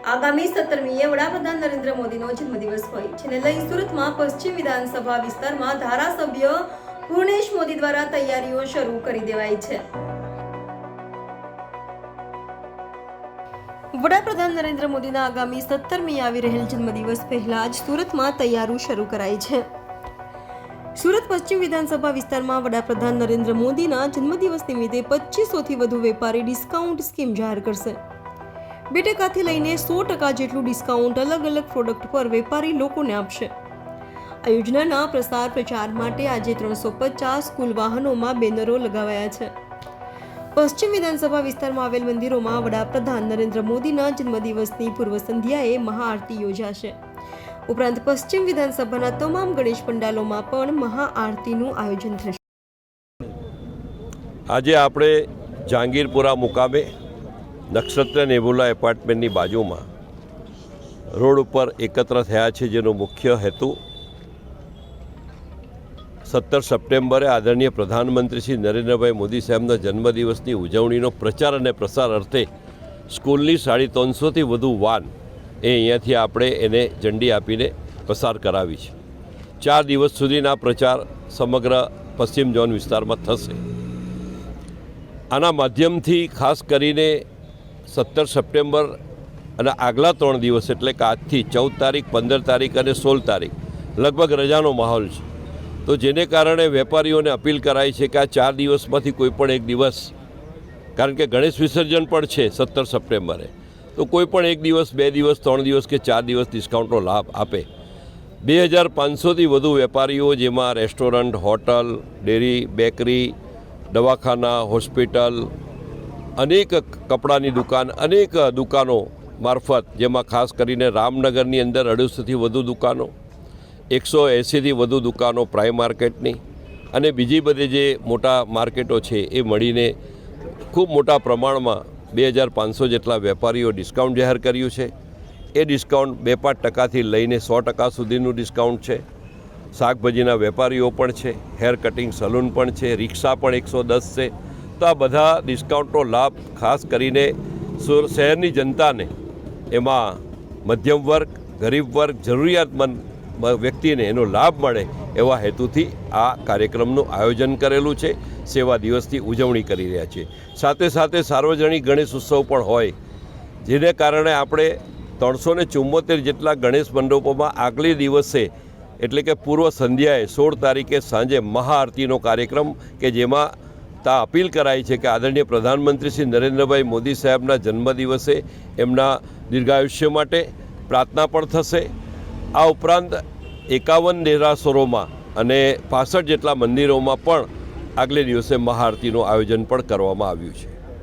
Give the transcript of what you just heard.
આગામી 17મીએ વડાપ્રધાન નરેન્દ્ર મોદીનો જન્મદિવસ હોય જેને લઈ સુરતમાં પશ્ચિમ વિધાનસભા વિસ્તારમાં ધારાસભ્ય પૂર્ણેશ મોદી દ્વારા તૈયારીઓ શરૂ કરી દેવાઈ છે। વડાપ્રધાન નરેન્દ્ર મોદીના આગામી 17મીએ આવી રહેલ જન્મદિવસ પહેલા જ સુરતમાં તૈયારી શરૂ કરાઈ છે। સુરત પશ્ચિમ વિધાનસભા વિસ્તારમાં વડાપ્રધાન નરેન્દ્ર મોદીના જન્મદિવસ નિમિત્તે 2500થી વધુ વેપારી ડિસ્કાઉન્ટ સ્કીમ જાહેર કરશે। 2% લઈને 100% જેટલું ડિસ્કાઉન્ટ અલગ અલગ પ્રોડક્ટ પર વેપારી લોકોને આપશે। આ યોજનાના પ્રસાર પ્રચાર માટે આજે 350 સ્કૂલ વાહનોમાં બેનરો લગાવાયા છે। પશ્ચિમ વિધાનસભા વિસ્તારમાં આવેલ મંદિરોમાં વડાપ્રધાન નરેન્દ્ર મોદીના જન્મદિવસની પૂર્વ સંધ્યાએ મહાઆરતી યોજાશે। ઉપરાંત પશ્ચિમ વિધાનસભાના તમામ ગણેશ પંડાલોમાં પણ મહાઆરતીનું આયોજન થશે। આજે આપણે જહાંગીરપુરા મુકામે નક્ષત્ર નેબુલા એપાર્ટમેન્ટની બાજુમાં રોડ ઉપર એકત્ર થયા છે, જેનો મુખ્ય હેતુ 17 સપ્ટેમ્બરે આદરણીય પ્રધાનમંત્રી શ્રી નરેન્દ્રભાઈ મોદી સાહેબના જન્મદિવસની ઉજવણીનો પ્રચાર અને પ્રસાર અર્થે સ્કૂલની 350થી વધુ વાન અહીંયાથી આપણે એને ઝંડી આપીને પસાર કરાવી છે। 4 દિવસ સુધીના પ્રચાર સમગ્ર પશ્ચિમ ઝોન વિસ્તારમાં થશે। આના માધ્યમથી ખાસ કરીને 17 સપ્ટેમ્બર અને આગલા 3 દિવસ એટલે કે આજથી 14 તારીખ, 15 તારીખ અને 16 તારીખ લગભગ રજાનો માહોલ છે, તો જેને કારણે વેપારીઓને અપીલ કરાઈ છે કે આ 4 દિવસમાંથી કોઈ પણ એક દિવસ, કારણ કે ગણેશ વિસર્જન પણ છે 17 સપ્ટેમ્બરે, તો કોઈ પણ એક દિવસ, 2 દિવસ, 3 દિવસ કે 4 દિવસ ડિસ્કાઉન્ટનો લાભ આપે। 2500થી વધુ વેપારીઓ, જેમાં રેસ્ટોરન્ટ, હોટલ, ડેરી, બેકરી, દવાખાના, હોસ્પિટલ, અનેક કપડાની દુકાન, અનેક દુકાનો મારફત, જેમાં ખાસ કરીને રામનગરની અંદર 250થી વધુ દુકાનો, 180થી વધુ દુકાનો પ્રાઇમ માર્કેટની અને બીજી બધી જે મોટા માર્કેટો છે એ મળીને ખૂબ મોટા પ્રમાણમાં 2500 જેટલા વેપારીઓ ડિસ્કાઉન્ટ જાહેર કર્યું છે। એ ડિસ્કાઉન્ટ 2-5%થી લઈને 100% સુધીનું ડિસ્કાઉન્ટ છે। શાકભાજીના વેપારીઓ પણ છે, હેર કટિંગ સલૂન પણ છે, રિક્ષા પણ 110 છે। તો આ બધા ડિસ્કાઉન્ટનો લાભ ખાસ કરીને શહેરની જનતાને, એમાં મધ્યમ વર્ગ, ગરીબ વર્ગ, જરૂરિયાતમંદ વ્યક્તિને એનો લાભ મળે એવા હેતુથી આ કાર્યક્રમનું આયોજન કરેલું છે। સેવા દિવસની ઉજવણી કરી રહ્યા છીએ। સાથે સાથે સાર્વજનિક ગણેશ ઉત્સવ પણ હોય, જેને કારણે આપણે 374 જેટલા ગણેશ મંડપોમાં આગલે દિવસે એટલે કે પૂર્વ સંધ્યાએ 16 તારીખે સાંજે મહાઆરતીનો કાર્યક્રમ, કે જેમાં અપીલ કરાઈ છે કે આદરણીય પ્રધાનમંત્રી શ્રી નરેન્દ્રભાઈ મોદી સાહેબના જન્મદિવસે એમના દીર્ઘાયુષ્ય માટે પ્રાર્થના પણ થશે। આ ઉપરાંત 51 દેરાસરોમાં અને 65 જેટલા મંદિરોમાં પણ આગલે દિવસે મહાઆરતીનું આયોજન પણ કરવામાં આવ્યું છે।